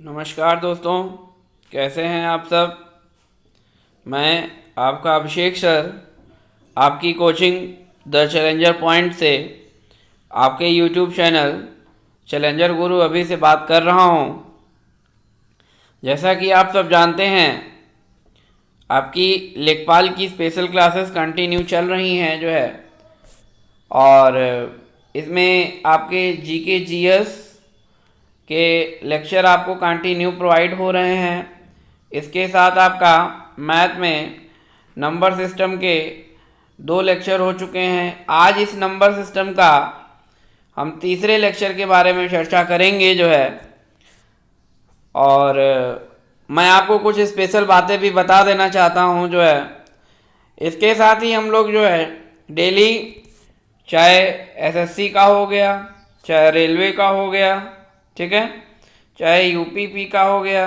नमस्कार दोस्तों, कैसे हैं आप सब। मैं आपका अभिषेक सर आपकी कोचिंग द चैलेंजर पॉइंट से आपके यूट्यूब चैनल चैलेंजर गुरु अभी से बात कर रहा हूं। जैसा कि आप सब जानते हैं, आपकी लेखपाल की स्पेशल क्लासेस कंटिन्यू चल रही हैं जो है, और इसमें आपके जीके जीएस के लेक्चर आपको कंटिन्यू प्रोवाइड हो रहे हैं। इसके साथ आपका मैथ में नंबर सिस्टम के 2 लेक्चर हो चुके हैं। आज इस नंबर सिस्टम का हम तीसरे लेक्चर के बारे में चर्चा करेंगे जो है, और मैं आपको कुछ स्पेशल बातें भी बता देना चाहता हूं जो है। इसके साथ ही हम लोग जो है डेली, चाहे एसएससी का हो गया, चाहे रेलवे का हो गया, ठीक है, चाहे यूपीपी का हो गया,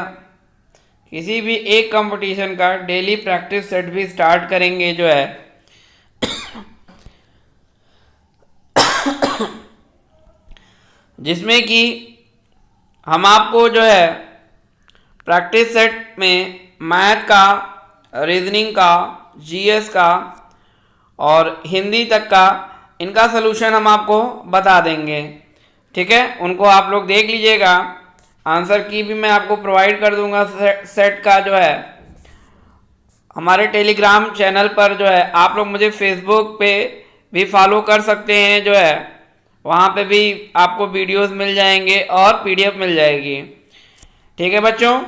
किसी भी एक कंपटीशन का डेली प्रैक्टिस सेट भी स्टार्ट करेंगे जो है। जिसमें कि हम आपको जो है प्रैक्टिस सेट में मैथ का, रीजनिंग का, जीएस का और हिंदी तक का इनका सलूशन हम आपको बता देंगे, ठीक है। उनको आप लोग देख लीजिएगा। आंसर की भी मैं आपको प्रोवाइड कर दूंगा सेट का जो है। हमारे टेलीग्राम चैनल पर जो है आप लोग मुझे फेसबुक पे भी फॉलो कर सकते हैं जो है, वहाँ पे भी आपको वीडियोस मिल जाएंगे और पीडीएफ मिल जाएगी, ठीक है बच्चों।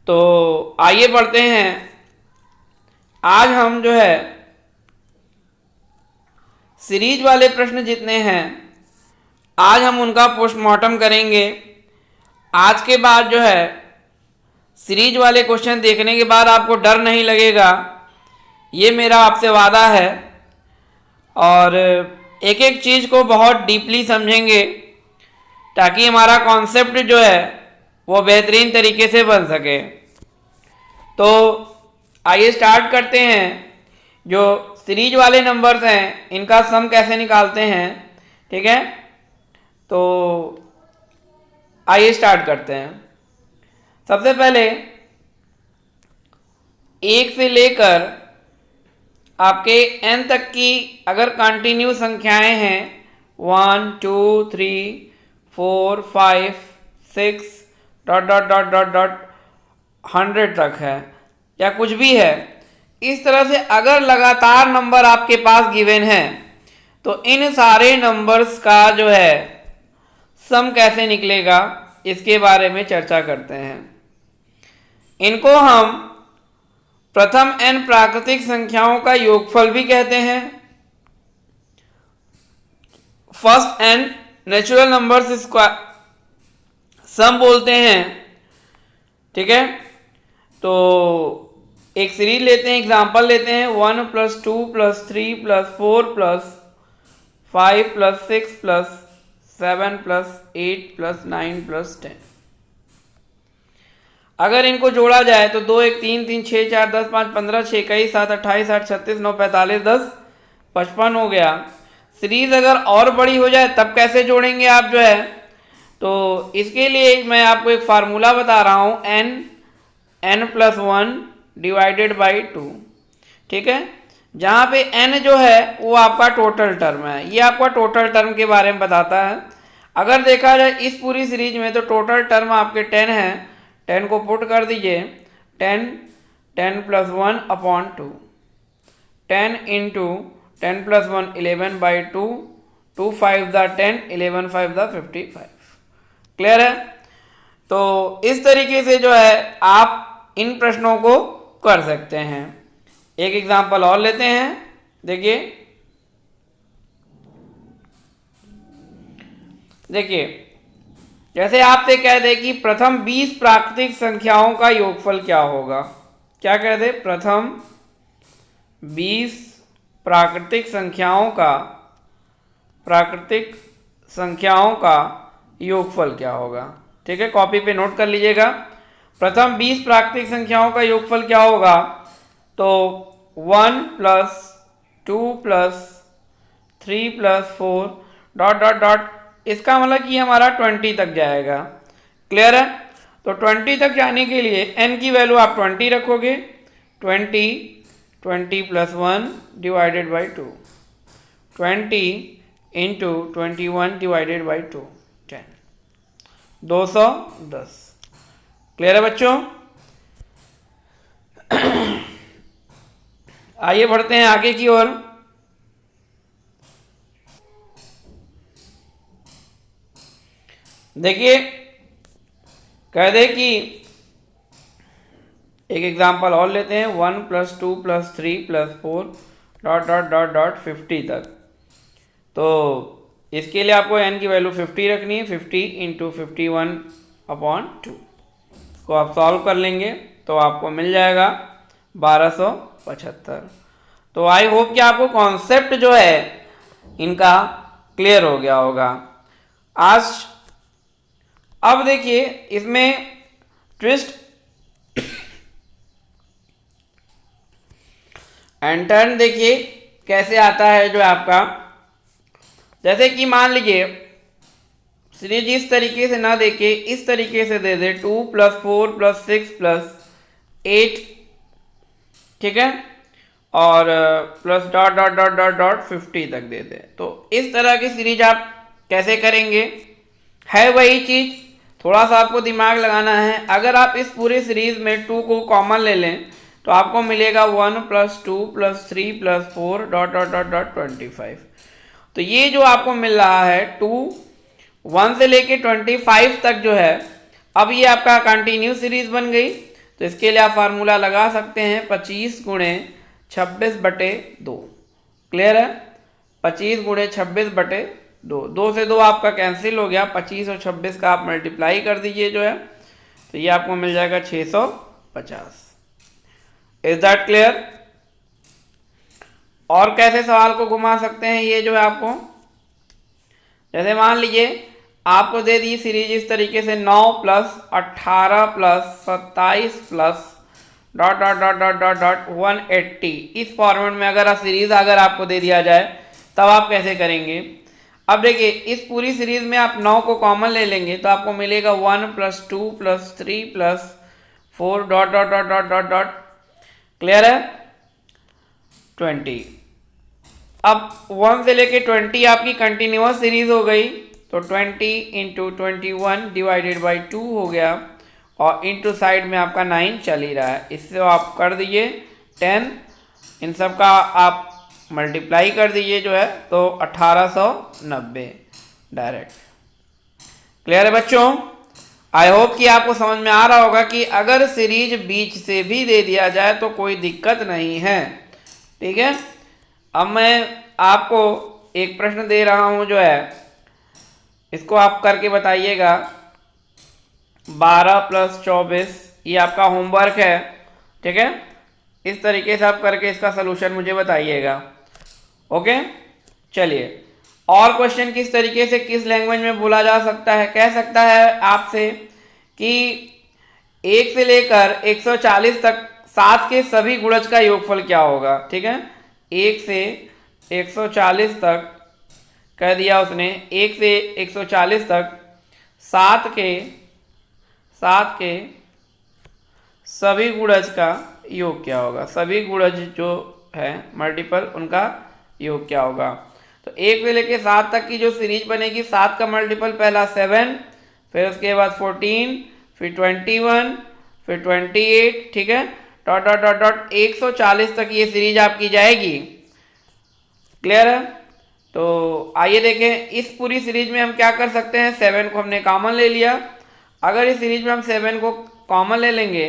तो आइए बढ़ते हैं। आज हम जो है सीरीज वाले प्रश्न जितने हैं, आज हम उनका पोस्टमार्टम करेंगे। आज के बाद जो है सीरीज वाले क्वेश्चन देखने के बाद आपको डर नहीं लगेगा, ये मेरा आपसे वादा है। और एक एक चीज़ को बहुत डीपली समझेंगे ताकि हमारा कॉन्सेप्ट जो है वो बेहतरीन तरीके से बन सके। तो आइए स्टार्ट करते हैं। जो सीरीज वाले नंबर्स हैं इनका सम कैसे निकालते हैं, ठीक है। तो आइए स्टार्ट करते हैं। सबसे पहले 1 से लेकर आपके n तक की अगर कंटिन्यू संख्याएं हैं, 1 2 3 4 5 6 dot dot dot dot dot 100 तक है या कुछ भी है, इस तरह से अगर लगातार नंबर आपके पास गिवन है तो इन सारे नंबर्स का जो है सम कैसे निकलेगा इसके बारे में चर्चा करते हैं। इनको हम प्रथम n प्राकृतिक संख्याओं का योगफल भी कहते हैं। First n natural numbers square sum बोलते हैं, ठीक है। तो एक सीरीज लेते हैं, एग्जांपल लेते हैं। 1 + 2 + 3 + 4 + 5 + 6 + 7 + 8 + 9 + 10। अगर इनको जोड़ा जाए तो 2 1 3 3 6 4 10 5 15 6 21 7 28 8 36 9 45 10 55 हो गया। सीरीज अगर और बड़ी हो जाए तब कैसे जोड़ेंगे आप जो है, तो इसके लिए मैं आपको एक फार्मूला बता रहा हूँ, n + 1 डिवाइडेड बाई 2, ठीक है। जहाँ पे n जो है वो आपका टोटल टर्म है, ये आपका टोटल टर्म के बारे में बताता है। अगर देखा जाए इस पूरी सीरीज में तो टोटल टर्म आपके 10 है। 10 को पुट कर दीजिए, 10 10 + 1 अपॉन 2, 10 इंटू 10 + 1 11/2, 2 5 10, 11 5 55। क्लियर है। तो इस तरीके से जो है आप इन प्रश्नों को कर सकते हैं। एक एग्जांपल और लेते हैं, देखिए जैसे आपसे कह दे कि प्रथम 20 प्राकृतिक संख्याओं का योगफल क्या होगा। क्या कह दे, प्रथम 20 प्राकृतिक संख्याओं का योगफल क्या होगा, ठीक है। कॉपी पे नोट कर लीजिएगा। प्रथम 20 प्राकृतिक संख्याओं का योगफल क्या होगा, तो 1 + 2 + 3 + 4 डॉट डॉट डॉट, इसका मतलब कि हमारा 20 तक जाएगा। क्लियर है? तो 20 तक जाने के लिए n की वैल्यू आप 20 रखोगे, 20 plus 1 divided by 2, 20 into 21 divided by 2, 10, 210। Clear है बच्चों? आइए बढ़ते हैं आगे की ओर। देखिए कह दे कि एक एग्जांपल और लेते हैं, 1 plus 2 plus 3 plus 4 dot dot dot dot 50 तक। तो इसके लिए आपको n की वैल्यू 50 रखनी है, 50 इंटू 51/2 को आप सॉल्व कर लेंगे तो आपको मिल जाएगा 1275। तो आई होप कि आपको कॉन्सेप्ट जो है इनका क्लियर हो गया होगा आज। अब देखिए इसमें ट्विस्ट एंड टर्न देखिए कैसे आता है जो आपका, जैसे कि मान लीजिए सीरीज इस तरीके से ना देके इस तरीके से दे दे, 2 प्लस 4 प्लस 6 प्लस 8, ठीक है, और plus dot dot dot dot dot 50 तक दे दे। तो इस तरह की सीरीज आप कैसे करेंगे? है वही चीज, थोड़ा सा आपको दिमाग लगाना है। अगर आप इस पूरी सीरीज में 2 को कॉमन ले लें तो आपको मिलेगा 1 plus 2 plus 3 plus 4 dot dot dot dot 25। तो ये जो आपको मिल रहा है 2 1 से लेके 25 तक जो है, अब ये आपका कंटिन्यू सीरीज बन गई। तो इसके लिए आप फार्मूला लगा सकते हैं 25 गुणे 26/2। क्लियर है? 25 गुणे 26/2, 2 से 2 आपका कैंसिल हो गया, 25 और 26 का आप मल्टीप्लाई कर दीजिए जो है, तो ये आपको मिल जाएगा 650। Is that clear? और कैसे सवाल को घुमा सकते हैं ये जो है आपको, जैसे मान लीजिए आपको दे दी सीरीज इस तरीके से 9 plus 18 plus 27 plus dot dot dot dot dot dot 180। इस फॉर्मेट में अगर सीरीज अगर आपको दे दिया जाए तब आप कैसे करेंगे? अब देखिए इस पूरी सीरीज में आप 9 को कॉमन ले लेंगे तो आपको मिलेगा 1 plus 2 plus 3 plus 4 dot dot dot dot dot dot, clear है, 20। अब 1 से लेके 20 आपकी कंटिन्यूअस सीरीज हो गई, तो 20 इंटू 21 डिवाइडेड बाई 2 हो गया, और इंटू साइड में आपका 9 चल ही रहा है, इससे आप कर दीजिए 10, इन सब का आप मल्टीप्लाई कर दीजिए जो है, तो 1890 डायरेक्ट। क्लियर है बच्चों? आई होप कि आपको समझ में आ रहा होगा कि अगर सीरीज बीच से भी दे दिया जाए तो कोई दिक्कत नहीं है, ठीक है। अब मैं आपको एक प्रश्न दे रहा हूं जो है, इसको आप करके बताइएगा। 12 प्लस 24 ये आपका होमवर्क है, ठीक है। इस तरीके से आप करके इसका सलूशन मुझे बताइएगा, ओके। चलिए, और क्वेश्चन किस तरीके से किस लैंग्वेज में बोला जा सकता है, कह सकता है आपसे कि 1 से लेकर 140 तक 7 के सभी गुणज का योगफल क्या होगा, ठीक है। 1 से 140 तक कह दिया उसने, 1 से 140 तक 7 के सभी गुणज का योग क्या होगा, सभी गुणज जो है मल्टीपल उनका योग क्या होगा। तो 1 से लेके 7 तक की जो सीरीज बनेगी, 7 का मल्टीपल पहला 7, फिर उसके बाद 14, फिर 21, फिर 28, ठीक है, डॉट डॉट डॉट डॉट 140 तक ये सीरीज आपकी जाएगी। क्लियर है? तो आइए देखें, इस पूरी सीरीज में हम क्या कर सकते हैं, 7 को हमने कॉमन ले लिया। अगर इस सीरीज में हम 7 को कॉमन ले लेंगे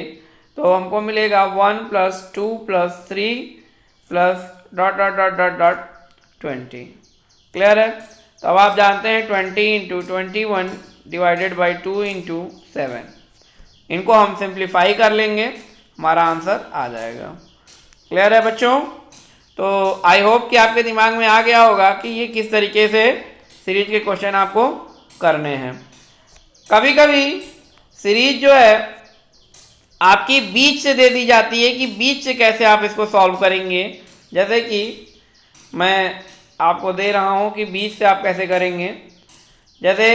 तो हमको मिलेगा 1 plus 2 plus 3 plus dot dot dot dot dot 20। Clear है? तो अब आप जानते हैं 20 इंटू 21 डिवाइडेड बाई 2 इंटू 7, इनको हम सिंप्लीफाई कर लेंगे, हमारा आंसर आ जाएगा। क्लियर है बच्चों? तो आई होप कि आपके दिमाग में आ गया होगा कि ये किस तरीके से सीरीज के क्वेश्चन आपको करने हैं। कभी कभी सीरीज जो है आपकी बीच से दे दी जाती है कि बीच से कैसे आप इसको सॉल्व करेंगे। जैसे कि मैं आपको दे रहा हूँ कि बीच से आप कैसे करेंगे। जैसे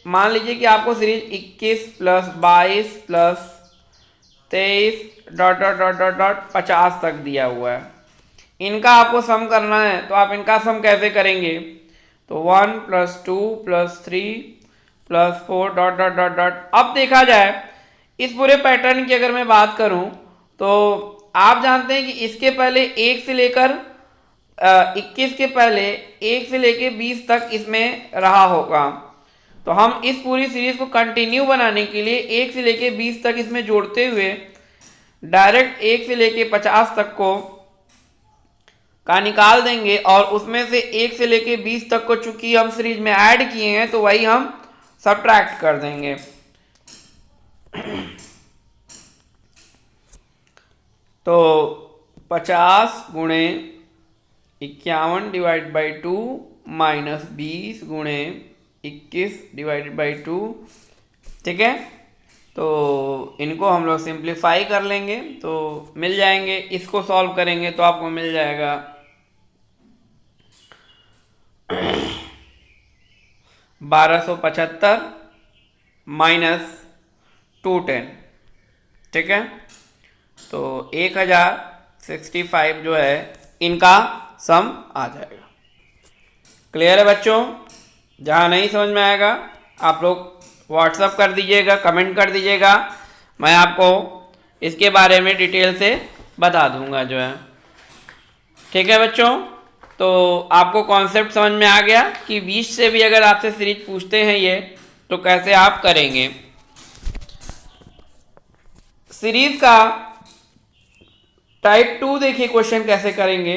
मान लीजिए कि आपको series 21 plus 22 plus 23 dot dot dot dot dot 50 तक दिया हुआ है। इनका आपको सम करना है, तो आप इनका सम कैसे करेंगे? तो 1 plus 2 plus 3 plus 4 dot dot dot dot. अब देखा जाए इस पूरे पैटर्न की अगर मैं बात करूं तो आप जानते हैं कि इसके पहले 1 से लेकर 21 के पहले 1 से लेकर 20 तक इसमें रहा होगा। तो हम इस पूरी सीरीज को कंटिन्यू बनाने के लिए 1 से लेकर 20 तक इसमें जोड़ते हुए डायरेक्ट 1 से लेकर 50 तक को का निकाल देंगे, और उसमें से 1 से लेकर 20 तक को चूंकि हम सीरीज में ऐड किए हैं तो वही हम सब्ट्रैक्ट कर देंगे। तो 50 गुणे 51 डिवाइड बाई 2 माइनस 20 गुणे 21 डिवाइडेड बाई 2, ठीक है। तो इनको हम लोग सिंप्लीफाई कर लेंगे तो मिल जाएंगे। इसको सॉल्व करेंगे तो आपको मिल जाएगा 1275 माइनस 210, ठीक है। तो 1065 जो है इनका सम आ जाएगा। क्लियर है बच्चों? जहाँ नहीं समझ में आएगा आप लोग व्हाट्सअप कर दीजिएगा, कमेंट कर दीजिएगा, मैं आपको इसके बारे में डिटेल से बता दूंगा जो है। ठीक है बच्चों, तो आपको कॉन्सेप्ट समझ में आ गया कि 20 से भी अगर आपसे सीरीज पूछते हैं ये तो कैसे आप करेंगे। सीरीज का टाइप 2 देखिए क्वेश्चन कैसे करेंगे।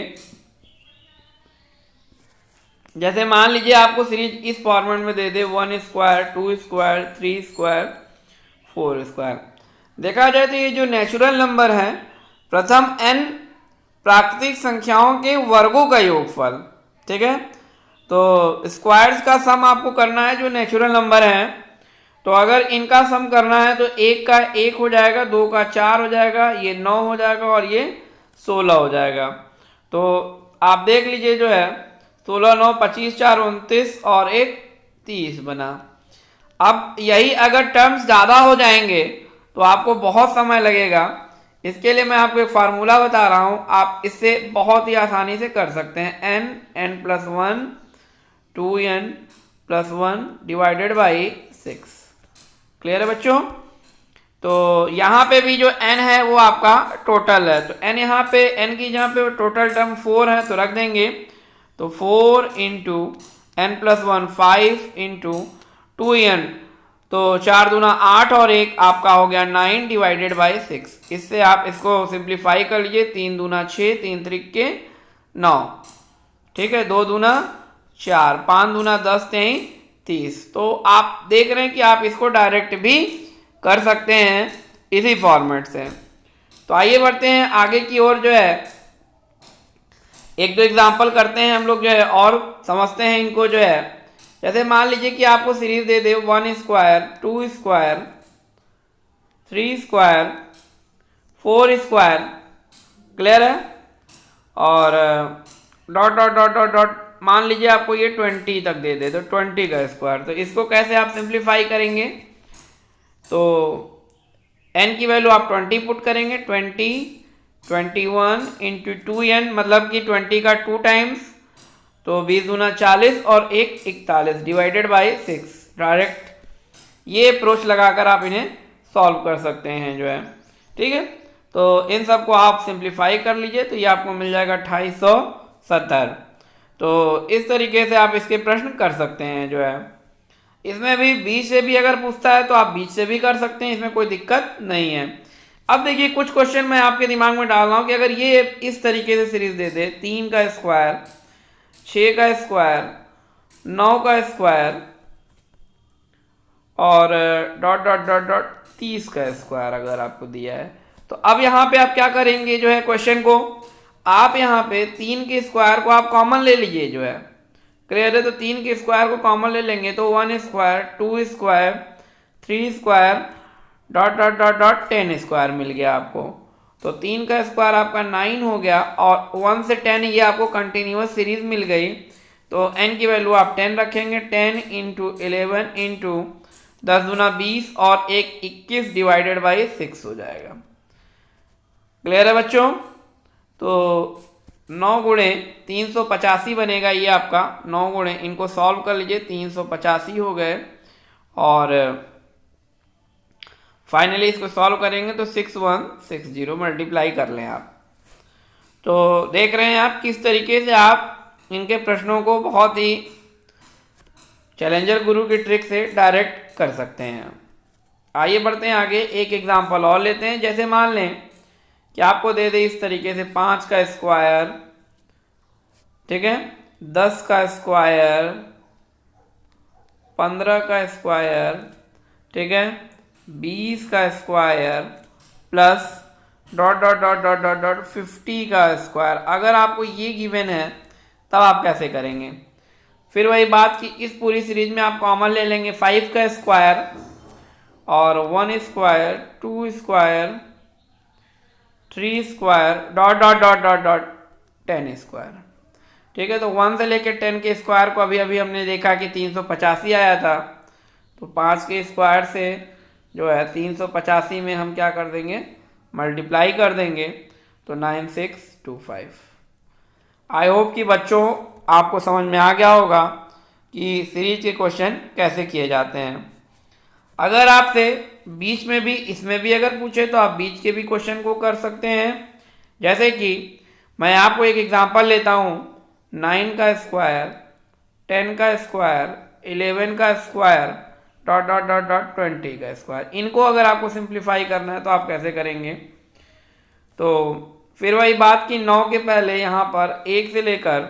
जैसे मान लीजिए आपको सीरीज इस फॉर्मेट में दे दे 1 स्क्वायर 2 स्क्वायर 3 स्क्वायर 4 स्क्वायर। देखा जाए तो ये जो नेचुरल नंबर है प्रथम n प्राकृतिक संख्याओं के वर्गों का योगफल, ठीक है। तो स्क्वायर्स का सम आपको करना है जो नेचुरल नंबर है। तो अगर इनका सम करना है तो 1 का 1 हो जाएगा, 2 का 4 हो जाएगा, ये 9 हो जाएगा और ये 16 हो जाएगा। तो आप देख लीजिए जो है 16 9 25 4 29 और 1 30 बना। अब यही अगर टर्म्स ज़्यादा हो जाएंगे तो आपको बहुत समय लगेगा। इसके लिए मैं आपको एक फार्मूला बता रहा हूँ, आप इससे बहुत ही आसानी से कर सकते हैं। n plus 1 2n plus 1 divided by 6। Clear है बच्चों? तो यहाँ पे भी जो n है वो आपका टोटल है। तो n यहाँ पे n की जहाँ पे टोटल टर्म 4 है तो रख देंगे। तो 4 into n plus 1 5 into 2n, तो 4 दूना 8 और 1 आपका हो गया 9 डिवाइडेड बाई 6। इससे आप इसको सिंप्लीफाई कर लीजिए। 3 दूना 6 3 त्रिक 9, ठीक है। 2 दूना 4 5 दूना 10 3 30। तो आप देख रहे हैं कि आप इसको डायरेक्ट भी कर सकते हैं इसी फॉर्मेट से। तो आइए बढ़ते हैं आगे की ओर जो है, एक दो एग्जांपल करते हैं हम लोग जो है और समझते हैं इनको जो है। जैसे मान लीजिए कि आपको सीरीज दे दे 1 square 2 square 3 square 4 square, clear है, और dot dot dot dot dot मान लीजिए आपको ये 20 तक दे दे तो 20 का स्क्वायर। तो इसको कैसे आप सिंप्लीफाई करेंगे? तो n की वैल्यू आप 20 पुट करेंगे। 21 इंटू 2n मतलब कि 20 का 2 टाइम्स, तो 20 दूना 40 और 1 41 डिवाइडेड बाई 6। डायरेक्ट ये अप्रोच लगाकर आप इन्हें सॉल्व कर सकते हैं जो है, ठीक है। तो इन सब को आप सिंप्लीफाई कर लीजिए तो ये आपको मिल जाएगा 2870। तो इस तरीके से आप इसके प्रश्न कर सकते हैं जो है। इसमें भी बीच से भी अगर पूछता है तो आप बीच से भी कर सकते हैं, इसमें कोई दिक्कत नहीं है। अब देखिए कुछ क्वेश्चन मैं आपके दिमाग में डाल रहा हूँ कि अगर ये इस तरीके से सीरीज दे दे 3 का स्क्वायर 6 का स्क्वायर 9 का स्क्वायर और डॉट डॉट डॉट डॉट 30 का स्क्वायर अगर आपको दिया है, तो अब यहाँ पे आप क्या करेंगे जो है क्वेश्चन को, आप यहाँ पे 3 के स्क्वायर को आप कॉमन ले लीजिए जो है। क्लियर है? तो 3 के स्क्वायर को कॉमन ले लेंगे तो 1 square 2 square 3 square dot dot dot dot 10 square मिल गया आपको। तो 3 का स्क्वायर आपका 9 हो गया और 1 से 10 ये आपको कंटिन्यूअस सीरीज मिल गई। तो n की वैल्यू आप 10 रखेंगे। 10 इंटू 11 इंटू 10 दूना 20 और एक 21 डिवाइडेड बाई 6 हो जाएगा। क्लियर है बच्चों? तो 9 गुणे 385 बनेगा ये आपका। 9 गुणे, इनको सॉल्व कर लीजिए, 385 हो गए। और फाइनली इसको सॉल्व करेंगे तो 6160 मल्टीप्लाई कर लें आप। तो देख रहे हैं आप किस तरीके से आप इनके प्रश्नों को बहुत ही चैलेंजर गुरु की ट्रिक से डायरेक्ट कर सकते हैं। आइए बढ़ते हैं आगे, एक एग्जांपल और लेते हैं। जैसे मान लें कि आपको दे दे इस तरीके से 5 का स्क्वायर, ठीक है, 10 का स्क्वायर, 15 का स्क्वायर, ठीक है, 20 का square plus dot dot dot dot dot dot 50 का स्क्वायर। अगर आपको ये गिवन है तब आप कैसे करेंगे? फिर वही बात कि इस पूरी सीरीज में आप कॉमन ले लेंगे 5 का स्क्वायर और 1 square, 2 square, 3 square, dot dot dot dot dot 10 square. ठीक है, तो 1 से लेकर 10 के स्क्वायर को अभी अभी हमने देखा कि 385 आया था। तो 5 के स्क्वायर से जो है 385 में हम क्या कर देंगे, मल्टीप्लाई कर देंगे, तो 9625। आई होप कि बच्चों आपको समझ में आ गया होगा कि सीरीज के क्वेश्चन कैसे किए जाते हैं। अगर आपसे बीच में भी, इसमें भी अगर पूछे तो आप बीच के भी क्वेश्चन को कर सकते हैं। जैसे कि मैं आपको एक एग्जांपल लेता हूँ, 9 का स्क्वायर, 10 का स्क्वायर, 11 का square, dot dot dot dot 20 का स्क्वायर। इनको अगर आपको सिंप्लीफाई करना है तो आप कैसे करेंगे? तो फिर वही बात कि 9 के पहले यहाँ पर 1 से लेकर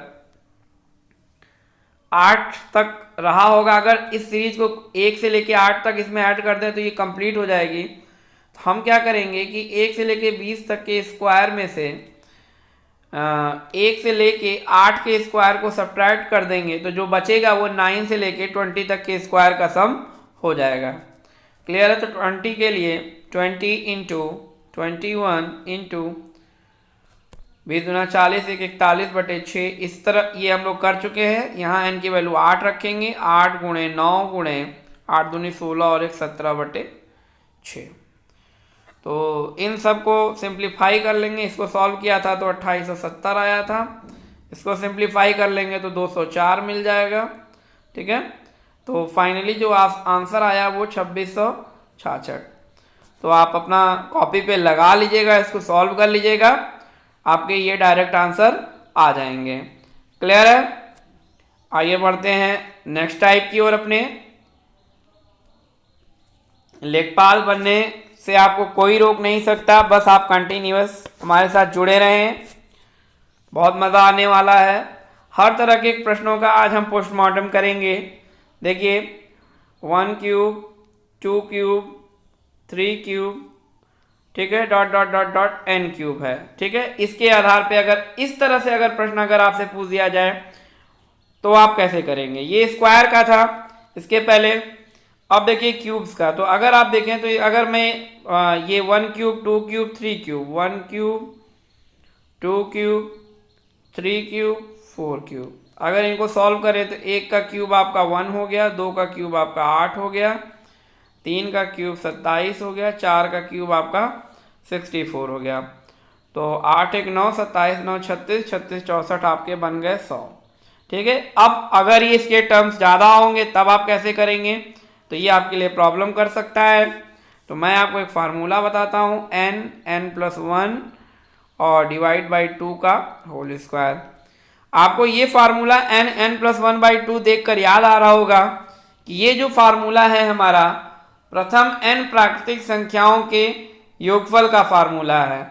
8 तक रहा होगा। अगर इस सीरीज को 1 से लेकर 8 तक इसमें ऐड कर दें तो ये कंप्लीट हो जाएगी। तो हम क्या करेंगे कि 1 से लेकर 20 तक के स्क्वायर में से 1 से लेके 8 के स्क्वायर को सब्ट्रैक्ट कर देंगे, तो जो बचेगा वो 9 से लेके 20 तक के स्क्वायर का सम हो जाएगा। क्लियर है? तो 20 के लिए 20 इंटू 21 इंटू 20 दूना 40, 41 बटे 6, इस तरह ये हम लोग कर चुके हैं। यहाँ n की वैल्यू 8 रखेंगे, 8 गुणे 9 गुणे 8 दूनी 16 और 1 17 बटे 6। तो इन सब को सिंप्लीफाई कर लेंगे। इसको सॉल्व किया था तो 2870 आया था, इसको सिंप्लीफाई कर लेंगे तो 204 मिल जाएगा। ठीक है, तो फाइनली जो आंसर आया वो 2666। तो आप अपना कॉपी पे लगा लीजिएगा, इसको सॉल्व कर लीजिएगा, आपके ये डायरेक्ट आंसर आ जाएंगे। क्लियर है? आइए बढ़ते हैं नेक्स्ट टाइप की ओर। अपने लेखपाल बनने से आपको कोई रोक नहीं सकता, बस आप कंटिन्यूअस हमारे साथ जुड़े रहें, बहुत मज़ा आने वाला है। हर तरह के प्रश्नों का आज हम पोस्टमार्टम करेंगे। देखिए 1 क्यूब, 2 क्यूब, 3 क्यूब, ठीक है, dot dot dot dot n cube है। ठीक है, इसके आधार पे अगर इस तरह से अगर प्रश्न अगर आपसे पूछ दिया जाए तो आप कैसे करेंगे? ये स्क्वायर का था इसके पहले, अब देखिए क्यूब्स का। तो अगर आप देखें तो अगर मैं ये 1 cube, 2 cube, 3 cube, 1 cube, 2 cube, 3 cube, 4 cube, अगर इनको सॉल्व करें तो 1 का क्यूब आपका 1 हो गया, 2 का क्यूब आपका 8 हो गया, 3 का क्यूब 27 हो गया, 4 का क्यूब आपका 64 हो गया। तो 8 1 9, 27 9 36, 36 64 आपके बन गए 100। ठीक है, अब अगर ये इसके टर्म्स ज़्यादा होंगे तब आप कैसे करेंगे? तो ये आपके लिए प्रॉब्लम कर सकता है। तो मैं आपको एक फार्मूला बताता हूँ, n+1 और डिवाइड बाई 2 का होल स्क्वायर। आपको ये फार्मूला n+1/2 देखकर याद आ रहा होगा कि ये जो फार्मूला है हमारा प्रथम n प्राकृतिक संख्याओं के योगफल का फार्मूला है।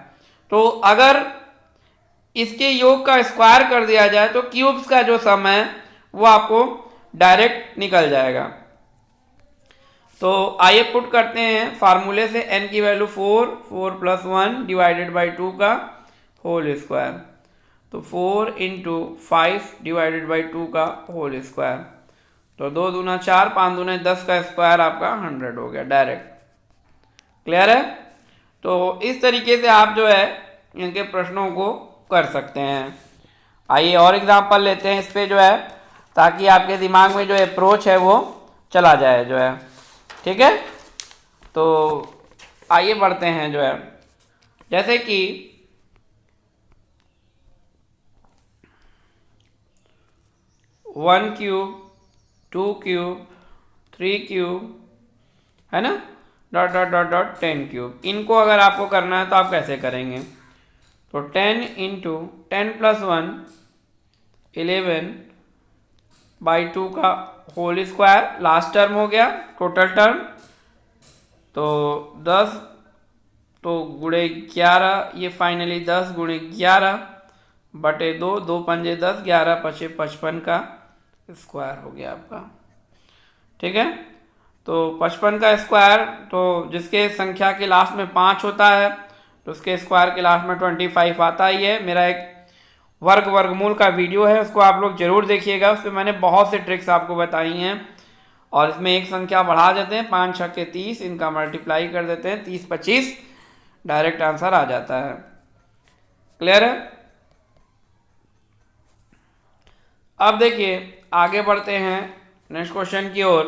तो अगर इसके योग का स्क्वायर कर दिया जाए तो क्यूब्स का जो सम है वो आपको डायरेक्ट निकल जाएगा। तो आइए पुट करते हैं फार्मूले से, n की वैल्यू 4, 4 + 1 डिवाइडेड बाई 2 का होल स्क्वायर। तो 4 इंटू 5 डिवाइडेड बाई 2 का होल स्क्वायर। तो 2 दूना 4, 5 दूना 10 का स्क्वायर आपका 100 हो गया डायरेक्ट। क्लियर है? तो इस तरीके से आप जो है इनके प्रश्नों को कर सकते हैं। आइए और एग्जांपल लेते हैं इस पे जो है, ताकि आपके दिमाग में जो अप्रोच है वो चला जाए जो है। ठीक है, तो आइए बढ़ते हैं जो है, जैसे कि 1 क्यूब, 2 क्यूब, 3 क्यूब, है ना, dot dot dot dot 10 cube. इनको अगर आपको करना है तो आप कैसे करेंगे? तो 10 इंटू 10 प्लस 1 11 बाई 2 का होल स्क्वायर, लास्ट टर्म हो गया टोटल टर्म, तो 10 तो गुणे 11, ये फाइनली 10 गुणे 11 बटे 2, 2 पंजे 10, 11 पचे 55 का स्क्वायर हो गया आपका। ठीक है, तो 55 का स्क्वायर, तो जिसके संख्या के लास्ट में 5 होता है तो उसके स्क्वायर के लास्ट में 25 आता ही है। मेरा एक वर्गमूल का वीडियो है, उसको आप लोग जरूर देखिएगा, उस पर मैंने बहुत से ट्रिक्स आपको बताई हैं। और इसमें एक संख्या बढ़ा देते हैं, 5 छक्के 30, इनका मल्टीप्लाई कर देते हैं, 30 25, डायरेक्ट आंसर आ जाता है। क्लियर है? अब देखिए आगे बढ़ते हैं नेक्स्ट क्वेश्चन की ओर,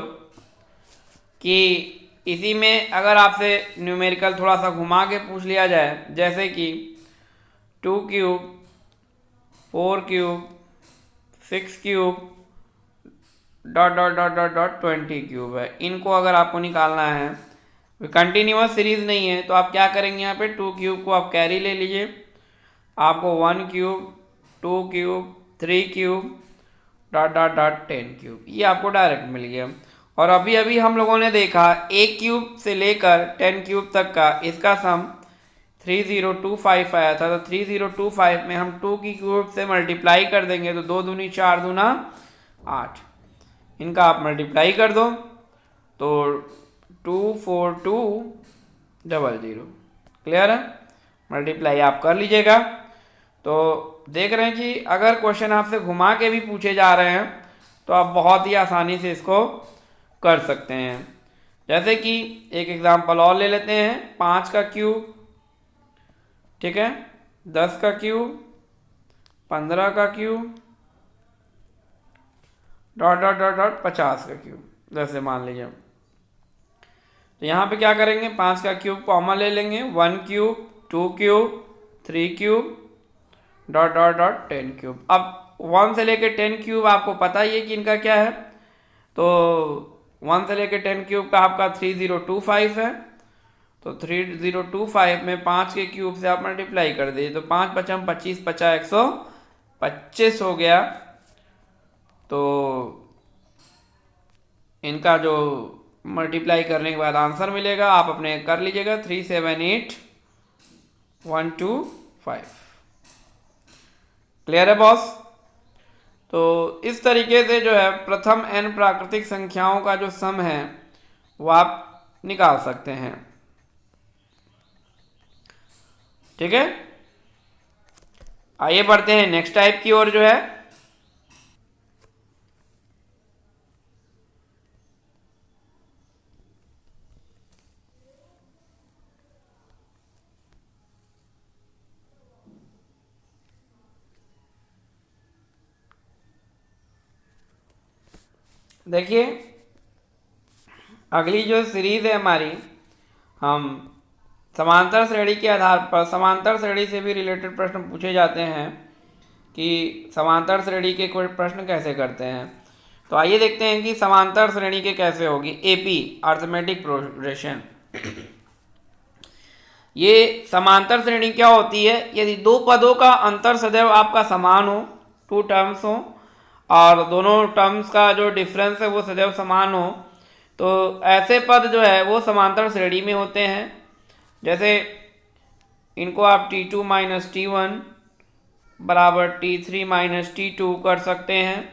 कि इसी में अगर आपसे न्यूमेरिकल थोड़ा सा घुमा के पूछ लिया जाए, जैसे कि 2 cube, 4 cube, 6 cube, dot dot dot dot dot 20 cube है, इनको अगर आपको निकालना है, कंटिन्यूअस सीरीज नहीं है, तो आप क्या करेंगे? यहाँ पे 2 क्यूब को आप कैरी ले लीजिए, आपको 1 cube, 2 cube, 3 cube, dot dot dot 10 cube, ये आपको डायरेक्ट मिल गया। और अभी अभी हम लोगों ने देखा 1 क्यूब से लेकर 10 क्यूब तक का इसका सम 3025 आया था, तो 3025 में हम 2 की क्यूब से मल्टीप्लाई कर देंगे, तो 2 दूनी 4 दूना 8, इनका आप मल्टीप्लाई कर दो तो 24200। क्लियर है? मल्टीप्लाई आप कर लीजिएगा। तो देख रहे हैं कि अगर क्वेश्चन आपसे घुमा के भी पूछे जा रहे हैं तो आप बहुत ही आसानी से इसको कर सकते हैं। जैसे कि एक एग्जांपल और ले लेते हैं, 5 का क्यूब, ठीक है, 10 का क्यूब, 15 का cube, dot dot dot dot 50 का क्यूब, जैसे मान लीजिए। तो यहाँ पे क्या करेंगे? 5 का क्यूब कॉमन ले लेंगे, 1 cube, 2 cube, 3 cube, dot dot dot 10 cube. अब 1 से लेके 10 क्यूब आपको पता ही है कि इनका क्या है, तो 1 से लेके 10 क्यूब का आपका 3025 है, तो 3025 में 5 के क्यूब से आप मल्टीप्लाई कर दीजिए, तो 5 पचम 25, 50 125 हो गया। तो इनका जो मल्टीप्लाई करने के बाद आंसर मिलेगा, आप अपने कर लीजिएगा, 378125। क्लियर है बॉस? तो इस तरीके से जो है प्रथम n प्राकृतिक संख्याओं का जो सम है वो आप निकाल सकते हैं। ठीक है, आइए बढ़ते हैं नेक्स्ट टाइप की ओर जो है। देखिए अगली जो सीरीज है हमारी, हम समांतर श्रेणी के आधार पर, समांतर श्रेणी से भी रिलेटेड प्रश्न पूछे जाते हैं कि समांतर श्रेणी के कोई प्रश्न कैसे करते हैं। तो आइए देखते हैं कि समांतर श्रेणी के कैसे होगी। AP arithmetic progression. ये समांतर श्रेणी क्या होती है? यदि दो पदों का अंतर सदैव आपका समान हो, 2 टर्म्स हो, और दोनों टर्म्स का जो डिफरेंस है वो सदैव समान हो, तो ऐसे पद जो है वो समांतर श्रेणी में होते हैं। जैसे इनको आप T2 माइनस T1 बराबर T3 माइनस T2 कर सकते हैं,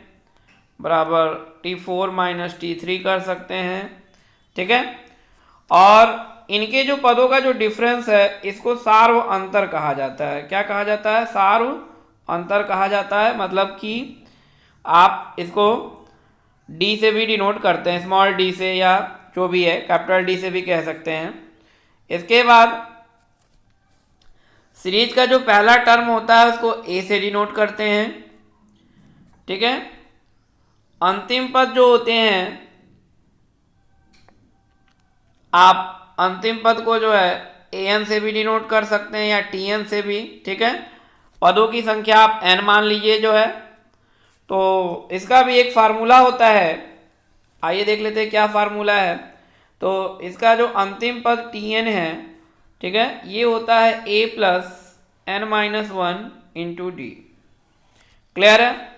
बराबर T4 माइनस T3 कर सकते हैं। ठीक है, और इनके जो पदों का जो डिफरेंस है इसको सार्व अंतर कहा जाता है। क्या कहा जाता है? सार्व अंतर कहा जाता है। मतलब कि आप इसको डी से भी डिनोट करते हैं, स्मॉल डी से, या जो भी है कैपिटल डी से भी कह सकते हैं। इसके बाद सीरीज का जो पहला टर्म होता है उसको ए से डिनोट करते हैं। ठीक है, अंतिम पद जो होते हैं आप अंतिम पद को जो है an से भी डिनोट कर सकते हैं या tn से भी, ठीक है। पदों की संख्या आप n मान लीजिए जो है। तो इसका भी एक फार्मूला होता है, आइए देख लेते हैं क्या फार्मूला है। तो इसका जो अंतिम पद tn है, ठीक है, ये होता है a plus n minus 1 into D. Clear है।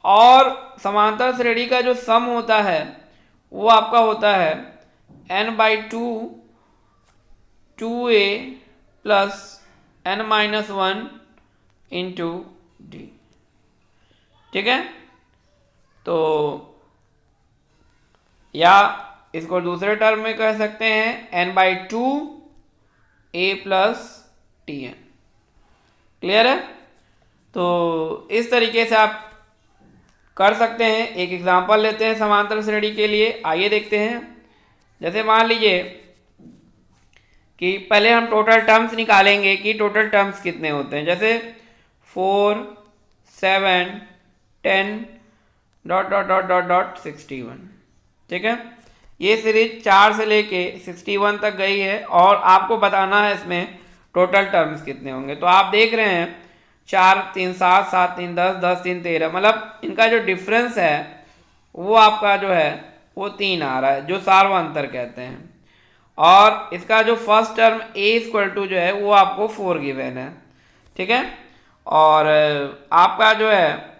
और समांतर श्रेणी का जो सम होता है वो आपका होता है n/2 2a plus n minus 1 into D, ठीक है। तो या इसको दूसरे टर्म में कह सकते हैं n/2 a plus tn। Clear है। तो इस तरीके से आप कर सकते हैं। एक एग्जांपल लेते हैं समांतर श्रेणी के लिए, आइए देखते हैं। जैसे मान लीजिए कि पहले हम टोटल टर्म्स निकालेंगे कि टोटल टर्म्स कितने होते हैं। जैसे 4 7 10 dot dot dot dot dot 61, ठीक है। ये सीरीज 4 से लेके 61 तक गई है और आपको बताना है इसमें टोटल टर्म्स कितने होंगे। तो आप देख रहे हैं 4 3 7 7 3 10 10 3 13, मतलब इनका जो डिफरेंस है वो आपका जो है वो 3 आ रहा है, जो सार्वअंतर कहते हैं। और इसका जो फर्स्ट टर्म a= जो है वो आपको 4 गिवन है, ठीक है। और आपका जो है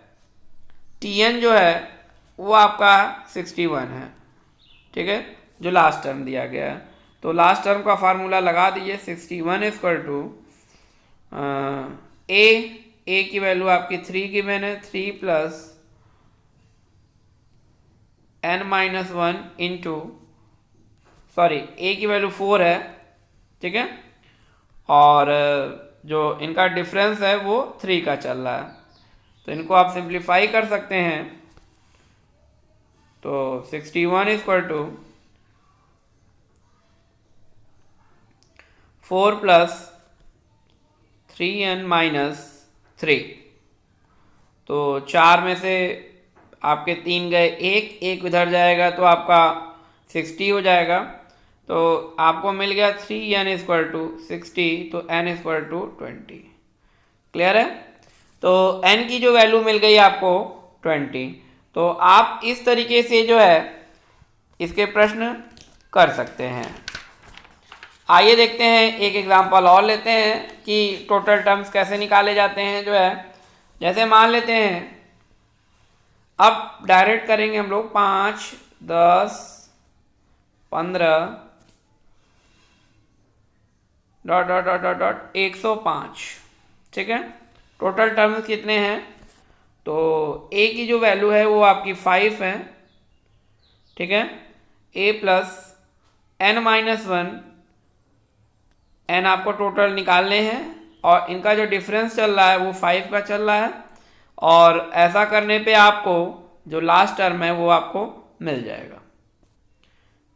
tn जो है वो आपका 61 है, ठीक है, जो लास्ट टर्म दिया गया है। तो लास्ट टर्म का फार्मूला लगा दीजिए। 61 a की वैल्यू आपकी 3 गिवन है, 3 plus n minus 1 into, sorry a की वैल्यू 4 है, ठीक है। और जो इनका डिफरेंस है वो 3 का चल रहा है। तो इनको आप सिंप्लीफाई कर सकते हैं। तो 61 4 प्लस 3n माइनस 3। तो 4 में से आपके 3 गए, एक उधर जाएगा तो आपका 60 हो जाएगा। तो आपको मिल गया 3n = 60, तो n = 20। क्लियर है। तो n की जो वैल्यू मिल गई आपको 20। तो आप इस तरीके से जो है इसके प्रश्न कर सकते हैं। आइए देखते हैं, एक एग्जांपल और लेते हैं कि टोटल टर्म्स कैसे निकाले जाते हैं जो है। जैसे मान लेते हैं, अब डायरेक्ट करेंगे हम लोग 5 10 15 dot dot dot dot dot 105, ठीक है। टोटल टर्म्स कितने हैं। तो a की जो वैल्यू है वो आपकी 5 है, ठीक है। a plus n minus 1, n आपको टोटल निकालने हैं और इनका जो डिफरेंस चल रहा है वो 5 का चल रहा है। और ऐसा करने पे आपको जो लास्ट टर्म है वो आपको मिल जाएगा।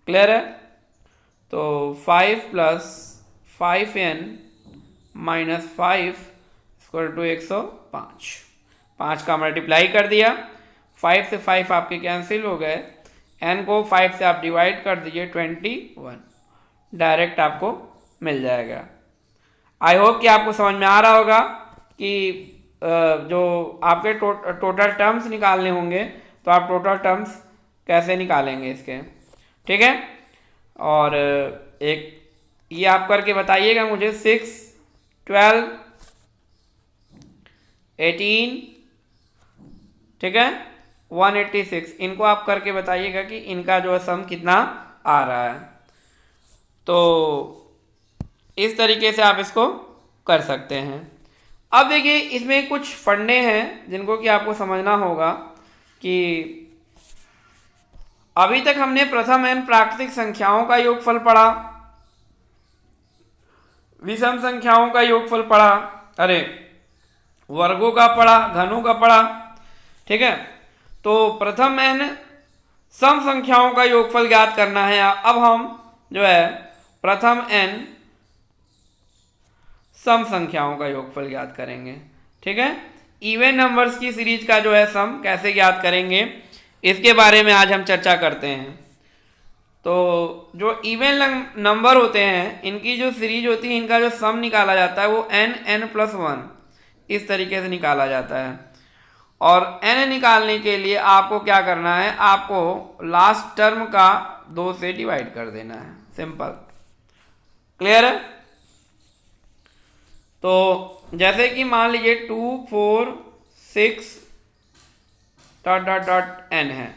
क्लियर है। तो 5 प्लस 5n माइनस 5 = 105। 5 का मल्टीप्लाई कर दिया, 5 से 5 आपके कैंसिल हो गए, n को 5 से आप डिवाइड कर दीजिए 21, डायरेक्ट आपको मिल जाएगा। आई होप कि आपको समझ में आ रहा होगा कि जो आपके टोटल टर्म्स निकालने होंगे तो आप टोटल टर्म्स कैसे निकालेंगे इसके, ठीक है। और एक ये आप करके बताइएगा मुझे। 6 12 18, ठीक है, 186, इनको आप करके बताइएगा कि इनका जो है सम कितना आ रहा है। तो इस तरीके से आप इसको कर सकते हैं। अब देखिए इसमें कुछ फंडे हैं जिनको कि आपको समझना होगा कि अभी तक हमने प्रथम n प्राकृतिक संख्याओं का योगफल पढ़ा, विषम संख्याओं का योगफल पढ़ा, वर्गों का पढ़ा, घनों का पढ़ा, ठीक है। तो प्रथम n सम संख्याओं का योगफल ज्ञात करना है। अब हम जो है प्रथम n सम संख्याओं का योगफल ज्ञात करेंगे, ठीक है। इवन नंबर्स की सीरीज का जो है सम कैसे ज्ञात करेंगे इसके बारे में आज हम चर्चा करते हैं। तो जो इवन नंबर होते हैं इनकी जो सीरीज होती है इनका जो सम निकाला जाता है वो n+1 इस तरीके से निकाला जाता है। और n निकालने के लिए आपको क्या करना है, आपको लास्ट टर्म का 2 से डिवाइड कर देना है, सिंपल। क्लियर है? तो जैसे कि मान लीजिए 2 4 6 डॉट डॉट डॉट n है,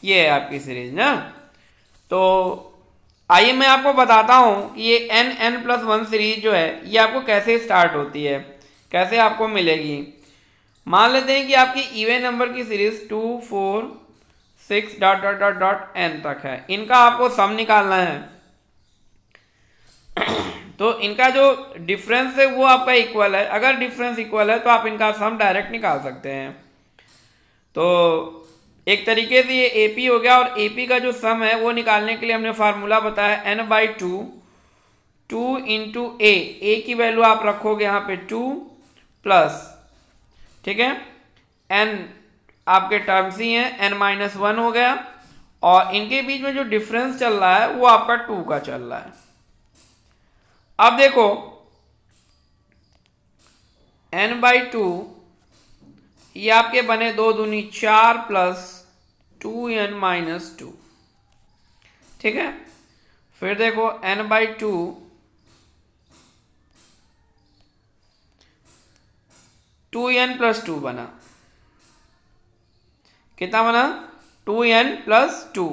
ये है आपकी सीरीज ना। तो आइए मैं आपको बताता हूं कि ये n+1 सीरीज जो है ये आपको कैसे स्टार्ट होती है, कैसे आपको मिलेगी। मान लेते हैं कि आपकी इवन नंबर की series 2 4 6 dot dot dot dot n तक है, इनका आपको सम निकालना है। तो इनका जो डिफरेंस है वो आपका इक्वल है, अगर डिफरेंस इक्वल है तो आप इनका सम डायरेक्ट निकाल सकते हैं। तो एक तरीके से ये AP हो गया, और AP का जो सम है वो निकालने के लिए हमने फार्मूला बताया n/2 2 इंटू a की वैल्यू आप रखोगे यहाँ पे 2 प्लस, ठीक है, n आपके टर्म्स ही हैं, n-1 हो गया, और इनके बीच में जो डिफरेंस चल रहा है वो आपका 2 का चल रहा है। अब देखो n/2 ये आपके बने 2 दूनी 4 प्लस 2n-2, ठीक है। फिर देखो n/2 2n+2 बना, कितना बना 2n+2।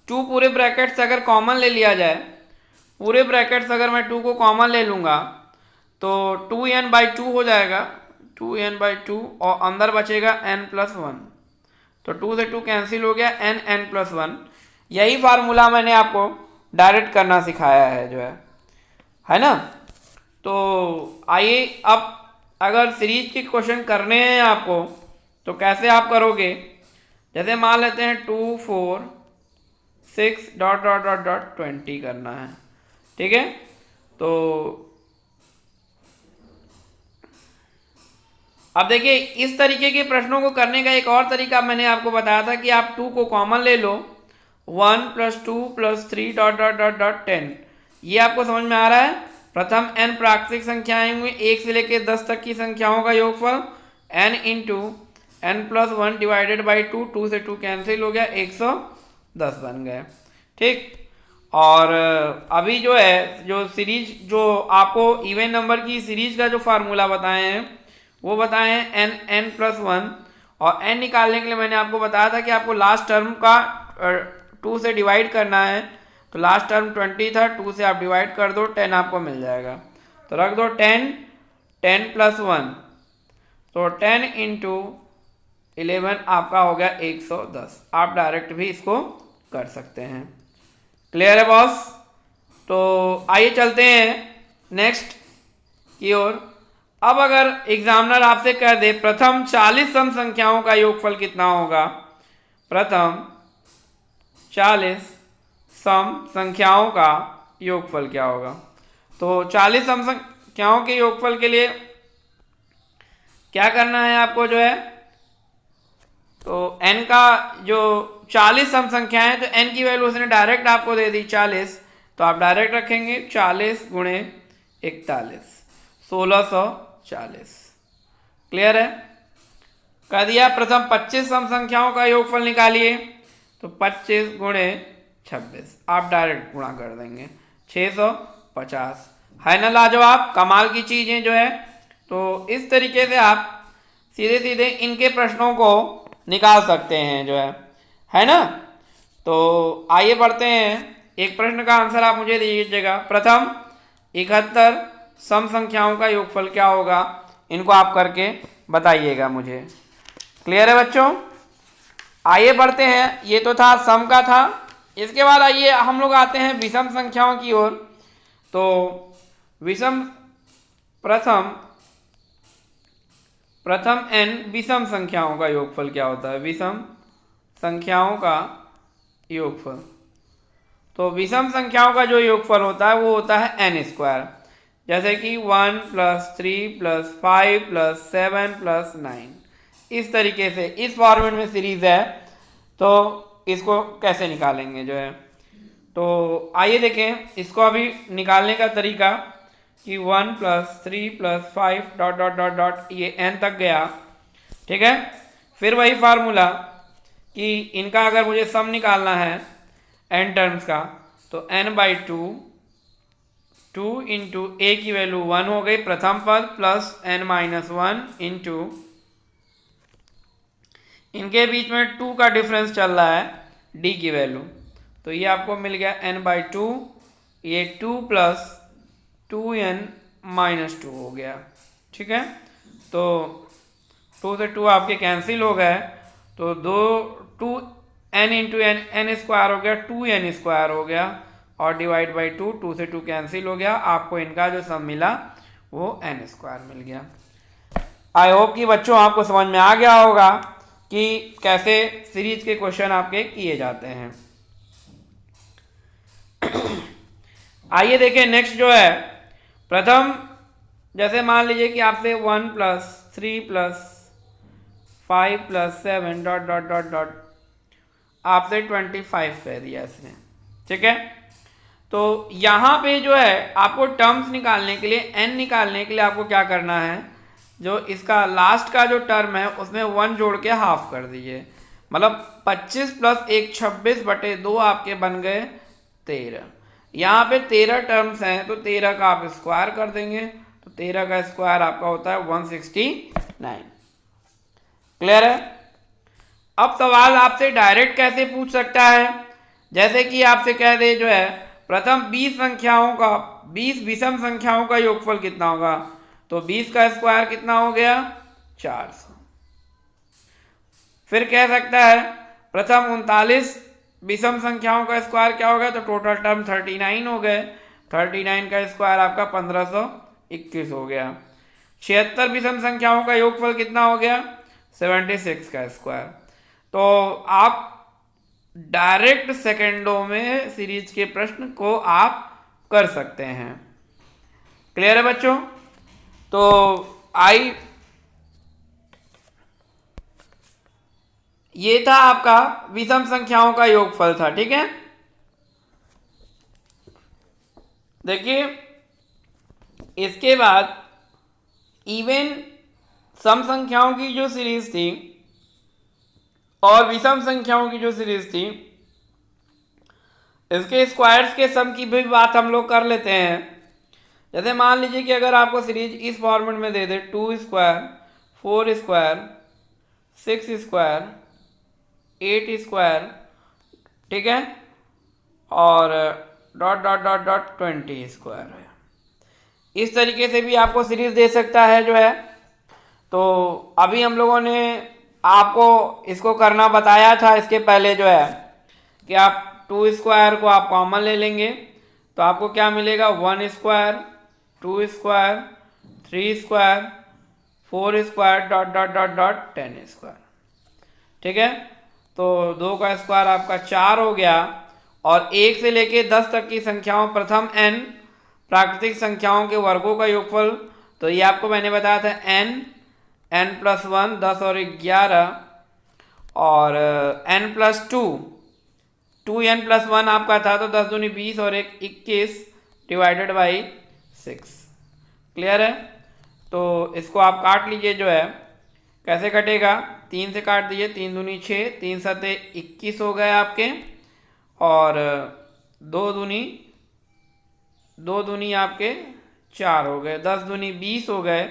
2 पूरे ब्रैकेट से अगर कॉमन ले लिया जाए, पूरे ब्रैकेट से अगर मैं 2 को कॉमन ले लूँगा तो 2n/2 हो जाएगा, 2n/2, और अंदर बचेगा n+1, तो 2 से 2 कैंसिल हो गया, n+1। यही फार्मूला मैंने आपको डायरेक्ट करना सिखाया है जो है ना। तो आइए अब अगर सीरीज के क्वेश्चन करने हैं आपको तो कैसे आप करोगे। जैसे मान लेते हैं 2 4 6 डॉट डॉट डॉट डॉट 20 करना है, ठीक है। तो अब देखिए इस तरीके के प्रश्नों को करने का एक और तरीका मैंने आपको बताया था कि आप 2 को कॉमन ले लो, 1 + 2 + 3 डॉट डॉट डॉट डॉट 10। ये आपको समझ में आ रहा है। प्रथम n प्राकृतिक संख्याएं होंगी 1 से लेकर 10 तक की संख्याओं का योगफल, n into n+1 divided by 2, 2 से 2 कैंसिल हो गया, 110 बन गए, ठीक। और अभी जो है जो सीरीज जो आपको इवन नंबर की सीरीज का जो फार्मूला बताए हैं वो बताए हैं n+1, और n निकालने के लिए मैंने आपको बताया था कि आपको लास्ट टर्म का 2 से डिवाइड करना है। तो लास्ट टर्म 20 था, 2 से आप डिवाइड कर दो, 10 आपको मिल जाएगा। तो रख दो 10, 10+1, तो 10 इंटू 11 आपका हो गया 110। आप डायरेक्ट भी इसको कर सकते हैं। क्लियर है बॉस? तो आइए चलते हैं नेक्स्ट की ओर। अब अगर एग्जामिनर आपसे कह दे प्रथम 40 सम संख्याओं का योगफल कितना होगा, प्रथम 40 सम संख्याओं का योगफल क्या होगा। तो 40 सम संख्याओं के योगफल के लिए क्या करना है आपको जो है, तो n का जो 40 सम संख्याएं हैं तो n की वैल्यू उसने डायरेक्ट आपको दे दी 40, तो आप डायरेक्ट रखेंगे 40 गुणे 41, 1640। क्लियर है? कह दिया प्रथम 25 सम संख्याओं का योगफल निकालिए, तो 25 गुणे 26 आप डायरेक्ट गुणा कर देंगे, 650। है ना लाजवाब, कमाल की चीज़ें जो है। तो इस तरीके से आप सीधे सीधे इनके प्रश्नों को निकाल सकते हैं जो है ना। तो आइए बढ़ते हैं, एक प्रश्न का आंसर आप मुझे दीजिएगा। प्रथम 71 सम संख्याओं का योगफल क्या होगा, इनको आप करके बताइएगा मुझे। क्लियर है बच्चों? आइए बढ़ते हैं, ये तो था सम का था। इसके बाद आइए हम लोग आते हैं विषम संख्याओं की ओर। तो विषम प्रथम n विषम संख्याओं का योगफल क्या होता है, विषम संख्याओं का योगफल। तो विषम संख्याओं का जो योगफल होता है वो होता है n², जैसे कि 1 + 3 + 5 + 7 + 9। इस तरीके से इस फॉर्मेट में सीरीज है, तो इसको कैसे निकालेंगे जो है। तो आइए देखें इसको अभी निकालने का तरीका कि 1 + 3 + 5 डॉट डॉट डॉट डॉट ये n तक गया, ठीक है। फिर वही फार्मूला कि इनका अगर मुझे सम निकालना है n टर्म्स का, तो n/2 2 इंटू a की वैल्यू 1 हो गई प्रथम पद प्लस n-1 इंटू इनके बीच में 2 का डिफरेंस चल रहा है d की वैल्यू, तो ये आपको मिल गया n/2, ये 2 + 2n-2 हो गया, ठीक है। तो 2 से 2 आपके कैंसिल हो गए, तो 2n इंटू n स्क्वायर हो गया 2n स्क्वायर हो गया, और डिवाइड बाई 2 से 2 कैंसिल हो गया, आपको इनका जो सम मिला वो n स्क्वायर मिल गया। आई होप कि बच्चों आपको समझ में आ गया होगा कि कैसे सीरीज के क्वेश्चन आपके किए जाते हैं। आइए देखें नेक्स्ट जो है, प्रथम जैसे मान लीजिए कि आपसे 1 + 3 + 5 + 7 डॉट डॉट डॉट डॉट आपसे 25 कह दिया इसने, ठीक है। तो यहाँ पे जो है आपको टर्म्स निकालने के लिए, n निकालने के लिए आपको क्या करना है, जो इसका लास्ट का जो टर्म है उसमें 1 जोड़ के हाफ कर दीजिए, मतलब 25 + 1 26/2 आपके बन गए 13। यहाँ पे 13 टर्म्स हैं तो 13 का आप स्क्वायर कर देंगे, तो 13 का स्क्वायर आपका होता है 169। क्लियर है। अब सवाल आपसे डायरेक्ट कैसे पूछ सकता है, जैसे कि आपसे कह दे जो है प्रथम 20 संख्याओं का 20 विषम संख्याओं का योगफल कितना होगा, तो 20 का स्क्वायर कितना हो गया 400। फिर कह सकता है प्रथम 39 विषम संख्याओं का स्क्वायर क्या हो गया, तो टोटल टर्म 39 हो गए, 39 का स्क्वायर आपका 1521 हो गया। 76 विषम संख्याओं का योगफल कितना हो गया 76 का स्क्वायर। तो आप डायरेक्ट सेकेंडों में सीरीज के प्रश्न को आप कर सकते हैं। क्लियर है बच्चों। तो ये था आपका विषम संख्याओं का योगफल था, ठीक है। देखिए इसके बाद इवन सम संख्याओं की जो सीरीज थी और विषम संख्याओं की जो सीरीज थी, इसके स्क्वायर्स के सम की भी बात हम लोग कर लेते हैं। जैसे मान लीजिए कि अगर आपको सीरीज इस फॉर्मेट में दे दे 2 स्क्वायर 4 स्क्वायर 6 स्क्वायर 8 स्क्वायर, ठीक है, और dot dot dot dot 20 square है, इस तरीके से भी आपको सीरीज दे सकता है जो है। तो अभी हम लोगों ने आपको इसको करना बताया था इसके पहले जो है कि आप 2 स्क्वायर को आप कॉमन ले लेंगे, तो आपको क्या मिलेगा 1 square 2 square 3 square 4 square dot dot dot dot 10 square, ठीक है। तो 2 का स्क्वायर आपका 4 हो गया, और 1 से लेके 10 तक की संख्याओं प्रथम n प्राकृतिक संख्याओं के वर्गों का योगफल, तो ये आपको मैंने बताया था n+1 10 और 11, और n+2 2n+1 आपका था, तो 10 दूनी 20 और 1 21 डिवाइडेड बाई 6। क्लियर है। तो इसको आप काट लीजिए जो है, कैसे कटेगा 3 से काट दीजिए, 3 दूनी 6 3 सते 21 हो गए आपके, और 2 दूनी आपके 4 हो गए, 10 दूनी 20 हो गए,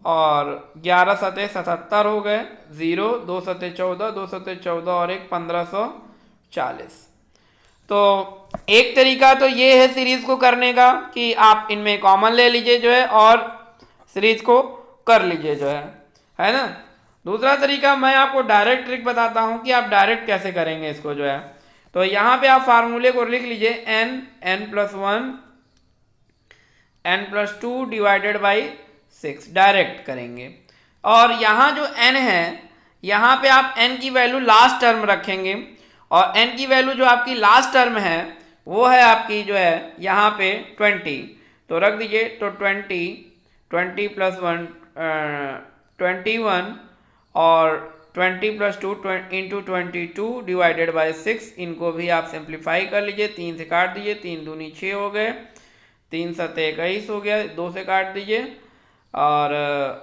और 11 सते 77 हो गए, 0 2 सते 14 2 सते 14 और 1 1540। तो एक तरीका तो ये है सीरीज को करने का कि आप इनमें कॉमन ले लीजिए जो है और सीरीज को कर लीजिए जो है ना। दूसरा तरीका मैं आपको डायरेक्ट ट्रिक बताता हूं कि आप डायरेक्ट कैसे करेंगे इसको जो है। तो यहाँ पे आप फार्मूले को लिख लीजिए n+1 n+2 divided by 6 direct करेंगे, और यहाँ जो n है यहाँ पे आप n की वैल्यू लास्ट टर्म रखेंगे, और n की वैल्यू जो आपकी लास्ट टर्म है वो है आपकी जो है यहाँ पे 20, तो रख दीजिए। तो 20 + 1 21 और 20 + 2 इंटू 22 डिवाइडेड बाय 6, इनको भी आप सिंप्लीफाई कर लीजिए, 3 से काट दीजिए, 3 दूनी 6 हो गए, 3 सते 21 हो गया, 2 से काट दीजिए और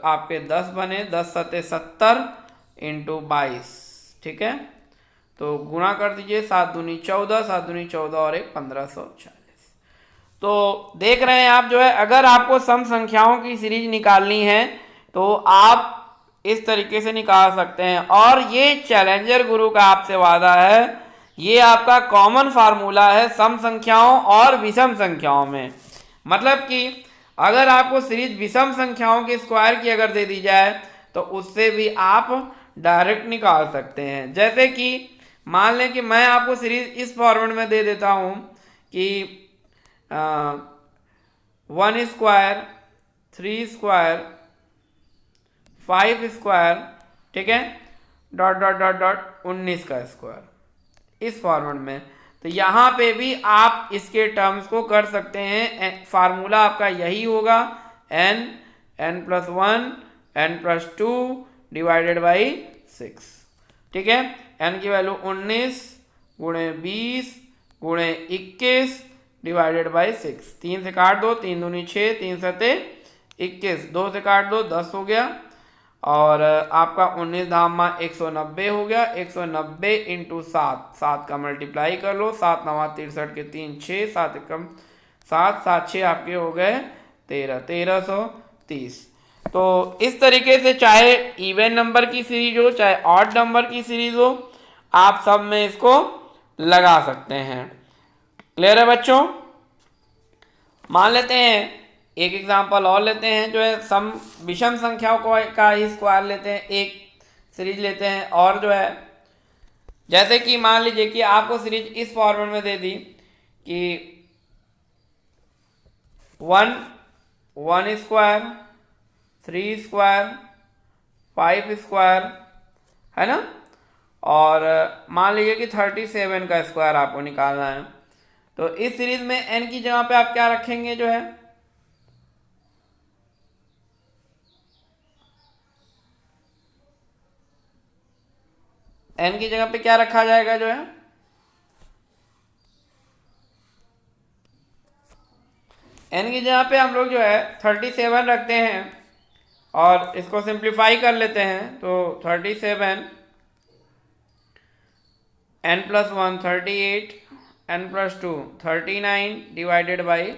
आपके 10 बने, 10 सते 70 इंटू 22, ठीक है। तो गुणा कर दीजिए, 7 दूनी 14, 7 दूनी 14 और 1 1540। तो देख रहे हैं आप जो है, अगर आपको सम संख्याओं की सीरीज निकालनी है तो आप इस तरीके से निकाल सकते हैं। और ये चैलेंजर गुरु का आपसे वादा है, ये आपका कॉमन फार्मूला है सम संख्याओं और विषम संख्याओं में। मतलब कि अगर आपको सीरीज विषम संख्याओं के स्क्वायर की अगर दे दी जाए तो उससे भी आप डायरेक्ट निकाल सकते हैं। जैसे कि मान लें कि मैं आपको सीरीज इस फॉर्मेट में दे देता हूं कि 1 स्क्वायर, 3 स्क्वायर, 5 स्क्वायर, ठीक है, डॉट डॉट डॉट डॉट 19 का स्क्वायर, इस फॉर्मेट में। तो यहाँ पे भी आप इसके टर्म्स को कर सकते हैं। फार्मूला आपका यही होगा, n, n+1, n+2 divided by 6, ठीक है। n की वैल्यू 19 गुणे 20 गुणे 21 डिवाइडेड बाई 6, 3 से काट दो, 3 दूनी 6, 3 सते 21, 2 से काट दो, 10 हो गया और आपका 19 धामा 190 हो गया। 190 इंटू 7, 7 का मल्टीप्लाई कर लो, 7 9 63 के 3 6, 7 एकम 7, 7 6 आपके हो गए 13, 1330। तो इस तरीके से चाहे इवन नंबर की सीरीज हो चाहे ऑड नंबर की सीरीज हो, आप सब में इसको लगा सकते हैं। क्लियर है बच्चों? मान लेते हैं एक एग्जांपल और लेते हैं, जो है सम विषम संख्याओं को का ही स्क्वायर लेते हैं, एक सीरीज लेते हैं। और जो है जैसे कि मान लीजिए कि आपको सीरीज इस फॉर्मेट में दे दी कि 1 स्क्वायर, 3 स्क्वायर, 5 स्क्वायर, है ना, और मान लीजिए कि 37 का स्क्वायर आपको निकालना है। तो इस सीरीज में n की जगह पे आप क्या रखेंगे, जो है n की जगह पे क्या रखा जाएगा, जो है n की जगह पे हम लोग जो है 37 रखते हैं और इसको सिंप्लीफाई कर लेते हैं। तो 37 n+1 38, n+2 39 डिवाइडेड बाई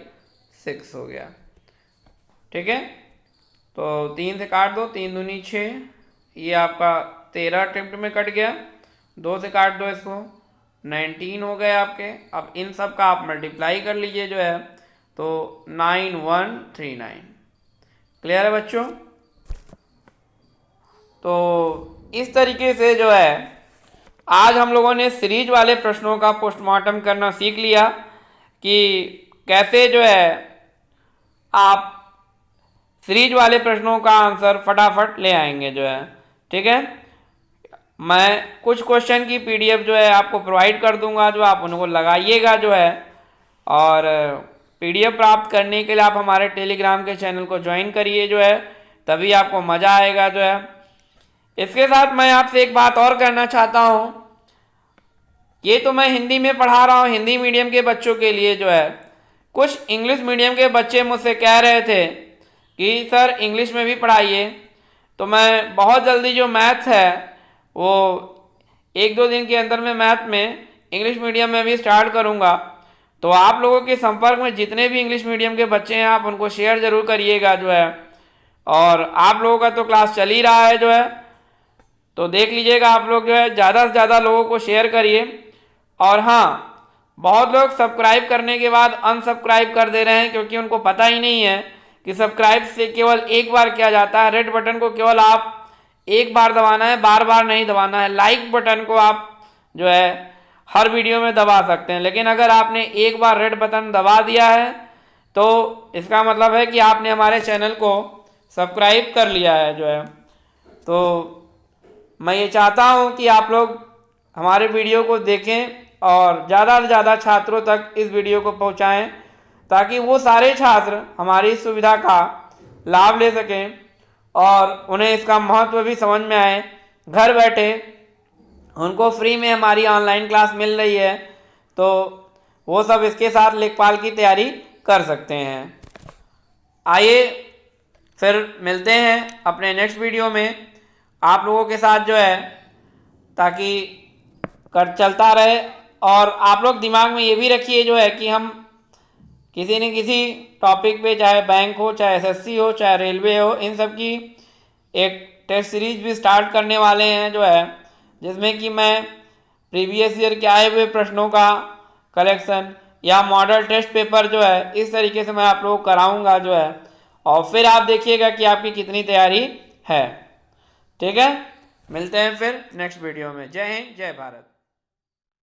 6 हो गया, ठीक है। तो 3 से काट दो, 3 दूनी 6, ये आपका 13 अटेम्प्ट में कट गया, 2 से काट दो इसको, 19 हो गए आपके। अब इन सब का आप मल्टीप्लाई कर लीजिए, जो है तो 9139। क्लियर है बच्चों? तो इस तरीके से जो है आज हम लोगों ने सीरीज वाले प्रश्नों का पोस्टमार्टम करना सीख लिया कि कैसे जो है आप सीरीज वाले प्रश्नों का आंसर फटाफट ले आएंगे, जो है, ठीक है। मैं कुछ क्वेश्चन की पीडीएफ जो है आपको प्रोवाइड कर दूंगा, जो आप उनको लगाइएगा, जो है। और पीडीएफ प्राप्त करने के लिए आप हमारे टेलीग्राम के चैनल को ज्वाइन करिए, जो है, तभी आपको मज़ा आएगा, जो है। इसके साथ मैं आपसे एक बात और कहना चाहता हूँ, ये तो मैं हिंदी में पढ़ा रहा हूँ, हिंदी मीडियम के बच्चों के लिए, जो है। कुछ इंग्लिश मीडियम के बच्चे मुझसे कह रहे थे कि सर इंग्लिश में भी पढ़ाइए। तो मैं बहुत जल्दी जो मैथ है वो 1-2 दिन के अंदर में मैथ में इंग्लिश मीडियम में भी स्टार्ट करूँगा। तो आप लोगों के संपर्क में जितने भी इंग्लिश मीडियम के बच्चे हैं, आप उनको शेयर ज़रूर करिएगा, जो है। और आप लोगों का तो क्लास चल ही रहा है, जो है, तो देख लीजिएगा आप लोग, जो है, ज़्यादा से ज़्यादा लोगों को शेयर करिए। और हाँ, बहुत लोग सब्सक्राइब करने के बाद अनसब्सक्राइब कर दे रहे हैं, क्योंकि उनको पता ही नहीं है कि सब्सक्राइब से केवल एक बार किया जाता है। रेड बटन को केवल आप एक बार दबाना है, बार बार नहीं दबाना है। लाइक बटन को आप जो है हर वीडियो में दबा सकते हैं, लेकिन अगर आपने एक बार रेड बटन दबा दिया है तो इसका मतलब है कि आपने हमारे चैनल को सब्सक्राइब कर लिया है, जो है। तो मैं ये चाहता हूँ कि आप लोग हमारे वीडियो को देखें और ज़्यादा से ज़्यादा छात्रों तक इस वीडियो को पहुँचाएँ, ताकि वो सारे छात्र हमारी सुविधा का लाभ ले सकें और उन्हें इसका महत्व भी समझ में आए घर बैठे उनको फ्री में हमारी ऑनलाइन क्लास मिल रही है, तो वो सब इसके साथ लेखपाल की तैयारी कर सकते हैं। आइए फिर मिलते हैं अपने नेक्स्ट वीडियो में आप लोगों के साथ जो है, ताकि कर चलता रहे। और आप लोग दिमाग में ये भी रखिए जो है कि हम किसी न किसी टॉपिक पे, चाहे बैंक हो, चाहे एसएससी हो, चाहे रेलवे हो, इन सब की एक टेस्ट सीरीज भी स्टार्ट करने वाले हैं जो है, जिसमें कि मैं प्रीवियस ईयर के आए हुए प्रश्नों का कलेक्शन या मॉडल टेस्ट पेपर जो है, इस तरीके से मैं आप लोगों को कराऊंगा जो है, और फिर आप देखिएगा कि आपकी कितनी तैयारी है। ठीक है, मिलते हैं फिर नेक्स्ट वीडियो में। जय हिंद, जय भारत।